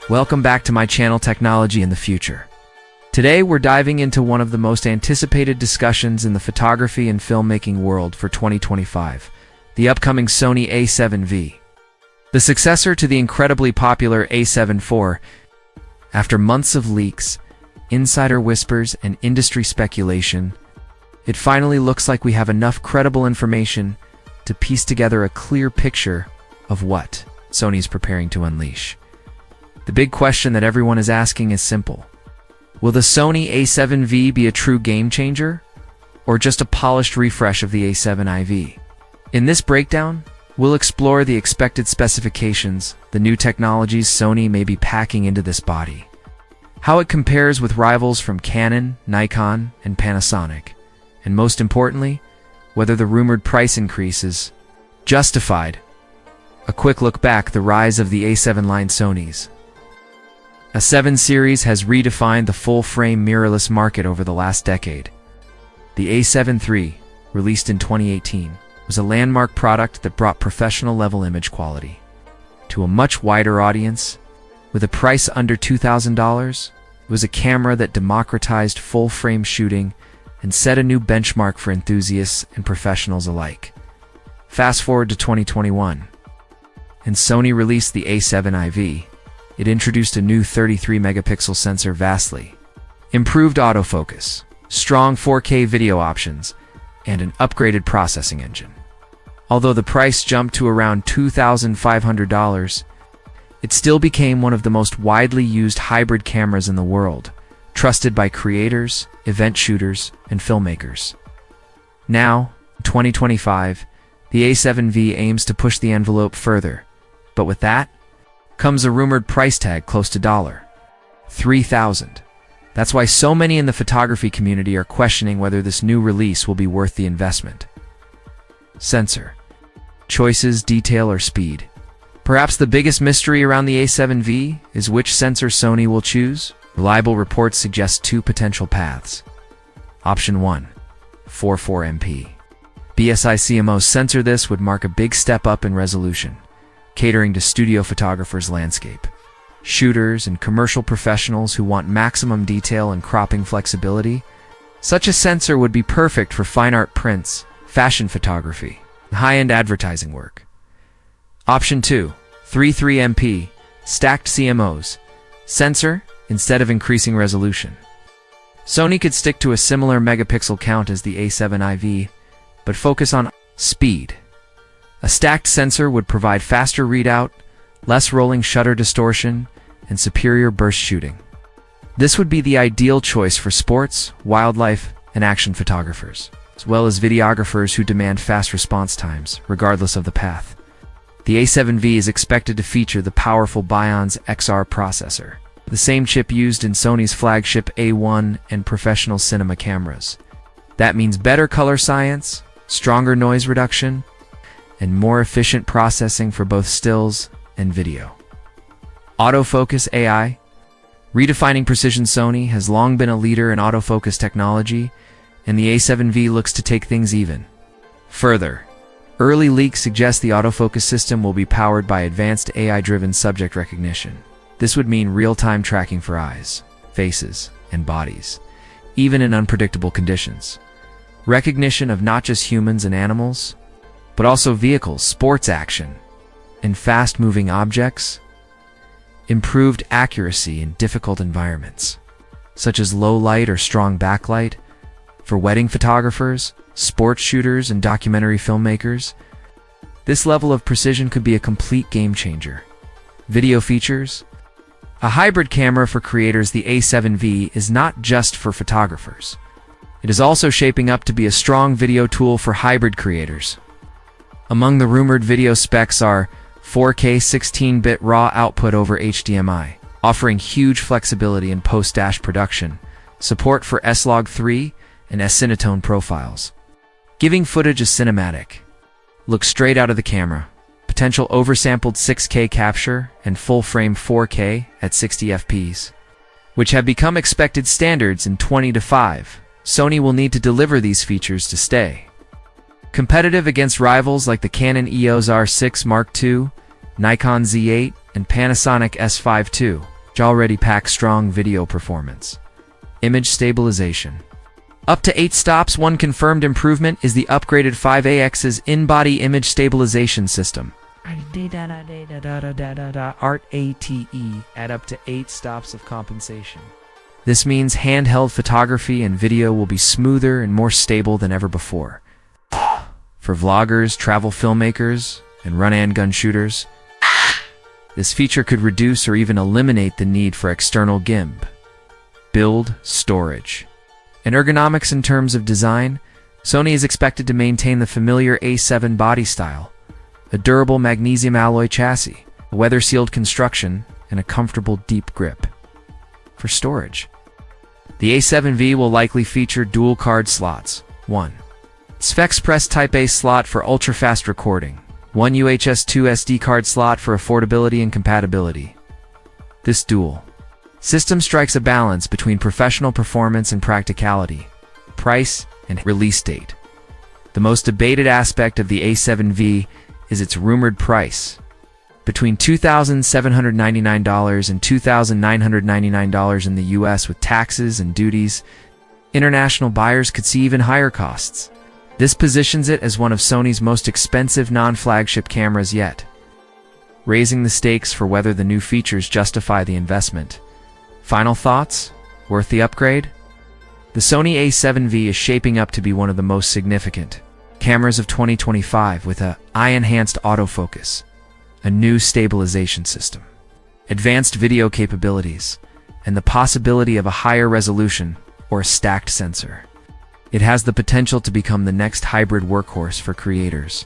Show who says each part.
Speaker 1: Welcome back to my channel, Technology in the Future. Today we're diving into one of the most anticipated discussions in the photography and filmmaking world for 2025, the upcoming Sony A7V. The successor to the incredibly popular A7 IV. After months of leaks, insider whispers, and industry speculation, it finally looks like we have enough credible information to piece together a clear picture of what Sony's preparing to unleash. The big question that everyone is asking is simple. Will the Sony A7V be a true game changer, or just a polished refresh of the A7IV? In this breakdown, we'll explore the expected specifications, the new technologies Sony may be packing into this body, how it compares with rivals from Canon, Nikon, and Panasonic, and most importantly, whether the rumored price increase is justified. A quick look back, the rise of the A7 line. Sony's A7 series has redefined the full-frame mirrorless market over the last decade. The A7 III, released in 2018, was a landmark product that brought professional-level image quality to a much wider audience. With a price under $2,000, it was a camera that democratized full-frame shooting and set a new benchmark for enthusiasts and professionals alike. Fast forward to 2021, and Sony released the A7IV. It introduced a new 33-megapixel sensor, vastly improved autofocus, strong 4K video options, and an upgraded processing engine. Although the price jumped to around $2,500, it still became one of the most widely used hybrid cameras in the world, trusted by creators, event shooters, and filmmakers. Now, in 2025, the A7V aims to push the envelope further, but with that comes a rumored price tag close to $3,000. That's why so many in the photography community are questioning whether this new release will be worth the investment. Sensor choices, detail, or speed. Perhaps the biggest mystery around the A7V is which sensor Sony will choose. Reliable reports suggest two potential paths. Option 1, 44MP. BSI CMOS sensor. This would mark a big step up in resolution, catering to studio photographers, landscape shooters, and commercial professionals who want maximum detail and cropping flexibility. Such a sensor would be perfect for fine art prints, fashion photography, and high-end advertising work. Option 2, 33MP, stacked CMOS sensor. Instead of increasing resolution, Sony could stick to a similar megapixel count as the A7IV, but focus on speed. A stacked sensor would provide faster readout, less rolling shutter distortion, and superior burst shooting. This would be the ideal choice for sports, wildlife, and action photographers, as well as videographers who demand fast response times, regardless of the path. The A7V is expected to feature the powerful Bionz XR processor, the same chip used in Sony's flagship A1 and professional cinema cameras. That means better color science, stronger noise reduction, and more efficient processing for both stills and video. Autofocus AI. Redefining precision. Sony has long been a leader in autofocus technology, and the A7V looks to take things even further. Early leaks suggest the autofocus system will be powered by advanced AI-driven subject recognition. This would mean real-time tracking for eyes, faces, and bodies, even in unpredictable conditions. Recognition of not just humans and animals, but also vehicles, sports action, and fast-moving objects. Improved accuracy in difficult environments, such as low light or strong backlight, for wedding photographers, sports shooters, and documentary filmmakers. This level of precision could be a complete game changer. Video features. A hybrid camera for creators. The A7V is not just for photographers. It is also shaping up to be a strong video tool for hybrid creators. Among the rumored video specs are 4K 16-bit RAW output over HDMI, offering huge flexibility in post-dash production, support for S-Log 3 and S-Cinetone profiles, giving footage a cinematic look straight out of the camera. Potential oversampled 6K capture and full-frame 4K at 60 fps, which have become expected standards in 2025. Sony will need to deliver these features to stay competitive against rivals like the Canon EOS R6 Mark II, Nikon Z8, and Panasonic S5 II. already pack strong video performance. Image stabilization. Up to 8 stops. One confirmed improvement is the upgraded 5AX's in-body image stabilization system. RATE at up to 8 stops of compensation. This means handheld photography and video will be smoother and more stable than ever before. For vloggers, travel filmmakers, and run-and-gun shooters, this feature could reduce or even eliminate the need for external GIMP. Build, storage, and ergonomics. In terms of design, Sony is expected to maintain the familiar A7 body style, a durable magnesium alloy chassis, a weather-sealed construction, and a comfortable deep grip. For storage, the A7V will likely feature dual card slots. 1. SFexpress Type A slot for ultra-fast recording. 1 UHS-2 SD card slot for affordability and compatibility. This dual system strikes a balance between professional performance and practicality, price, and release date. The most debated aspect of the A7V is its rumored price, between $2,799 and $2,999 in the US with taxes and duties. International buyers could see even higher costs. This positions it as one of Sony's most expensive non-flagship cameras yet, raising the stakes for whether the new features justify the investment. Final thoughts? Worth the upgrade? The Sony A7V is shaping up to be one of the most significant cameras of 2025 with a AI-enhanced autofocus, a new stabilization system, advanced video capabilities, and the possibility of a higher resolution or a stacked sensor. It has the potential to become the next hybrid workhorse for creators.